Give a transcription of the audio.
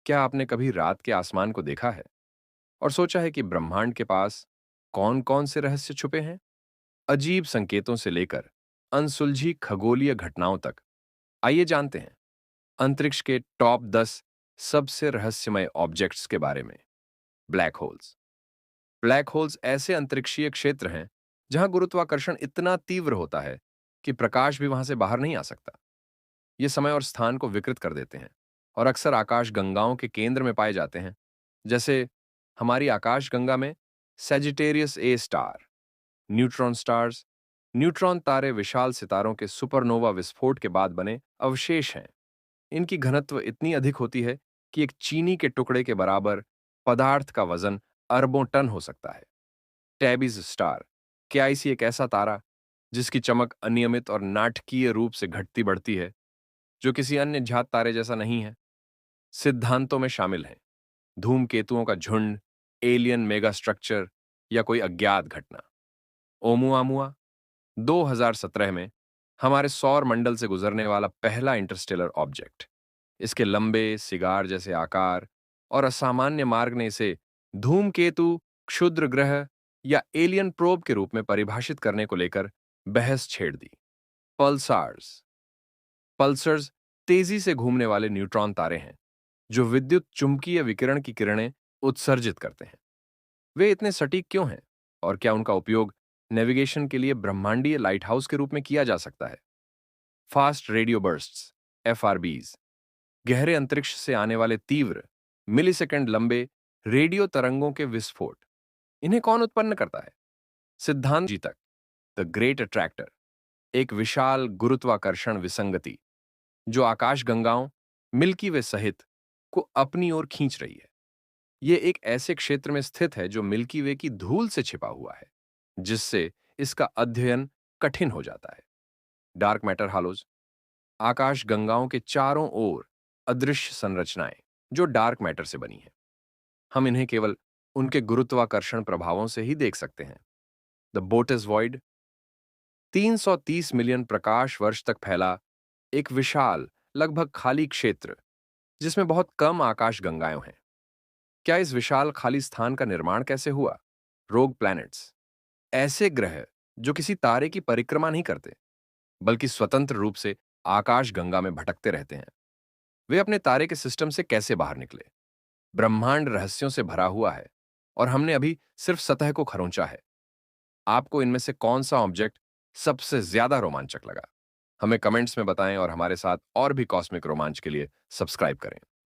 क्या आपने कभी रात के आसमान को देखा है और सोचा है कि ब्रह्मांड के पास कौन-कौन से रहस्य छुपे हैं? अजीब संकेतों से लेकर अनसुलझी खगोलीय घटनाओं तक। आइए जानते हैं अंतरिक्ष के टॉप 10 सबसे रहस्यमय ऑब्जेक्ट्स के बारे में। Black holes. ब्लैक होल्स ऐसे अंतरिक्षीय क्षेत्र हैं जहां गुरुत्वाकर्षण इतना तीव्र होता है कि प्रकाश भी वहां से बाहर नहीं आ सकता। ये समय और स्थान को विकृत कर देते हैं और अक्सर आकाश गंगाओं के केंद्र में पाए जाते हैं, जैसे हमारी आकाश गंगा में Sagittarius A star. Neutron stars. Neutron तारे विशाल सितारों के सुपरनोवा विस्फोट के बाद बने अवशेष हैं। इनकी घनत्व इतनी अधिक होती है कि एक चीनी के टुकड़े के बराबर पदार्थ का वजन अरबों टन हो सकता है। टैबीज स्टार। केआईसी एक ऐसा तारा जिसकी चमक अनियमित और नाटकीय रूप से घटती बढ़ती है, जो किसी अन्य ज्ञात तारे जैसा नहीं है। सिद्धांतों में शामिल हैं धूमकेतुओं का झुंड, एलियन मेगा स्ट्रक्चर या कोई अज्ञात घटना। ओमुआमुआ 2017 में हमारे सौर मंडल से गुजरने वाला पहला इंटरस्टेलर ऑब्जेक्ट। इसके लंबे सिगार जैसे आकार और असामान्य मार्ग ने इसे धूमकेतु, क्षुद्र ग्रह या एलियन प्रोब के रूप में परिभाषित करने को लेकर बहस छेड़ दी। पल्सार्स। पल्सर्स तेजी से घूमने वाले न्यूट्रॉन तारे हैं जो विद्युत चुंबकीय विकिरण की किरणें उत्सर्जित करते हैं। वे इतने सटीक क्यों हैं और क्या उनका उपयोग नेविगेशन के लिए ब्रह्मांडीय लाइटहाउस के रूप में किया जा सकता है? Fast radio bursts, FRBs. गहरे अंतरिक्ष से आने वाले तीव्र मिलीसेकंड लंबे रेडियो तरंगों के विस्फोट। इन्हें कौन उत्पन्न करता है? सिद्धांत जी तक। द ग्रेट अट्रैक्टर, एक विशाल गुरुत्वाकर्षण विसंगति जो आकाशगंगाओं, मिल्की वे सहित को अपनी ओर खींच रही है। यह एक ऐसे क्षेत्र में स्थित है जो मिल्की वे की धूल से छिपा हुआ है, जिससे इसका अध्ययन कठिन हो जाता है। Dark matter हालोज। आकाश गंगाओं के चारों ओर अदृश्य संरचनाएं जो डार्क मैटर से बनी हैं। हम इन्हें केवल उनके गुरुत्वाकर्षण प्रभावों से ही देख सकते हैं। द बोटेस वॉइड 330 मिलियन प्रकाश वर्ष तक फैला एक विशाल, लगभग खाली क्षेत्र जिसमें बहुत कम आकाश गंगाएं हैं। क्या इस विशाल खाली स्थान का निर्माण कैसे हुआ? रोग प्लैनेट्स, ऐसे ग्रह जो किसी तारे की परिक्रमा नहीं करते, बल्कि स्वतंत्र रूप से आकाश गंगा में भटकते रहते हैं। वे अपने तारे के सिस्टम से कैसे बाहर निकले? ब्रह्मांड रहस्यों से भरा हुआ है और हमने अभी सिर्फ सतह को खरोंचा है। आपको इनमें से कौन सा ऑब्जेक्ट सबसे ज्यादा रोमांचक लगा? हमें कमेंट्स में बताएं और हमारे साथ और भी कॉस्मिक रोमांच के लिए सब्सक्राइब करें।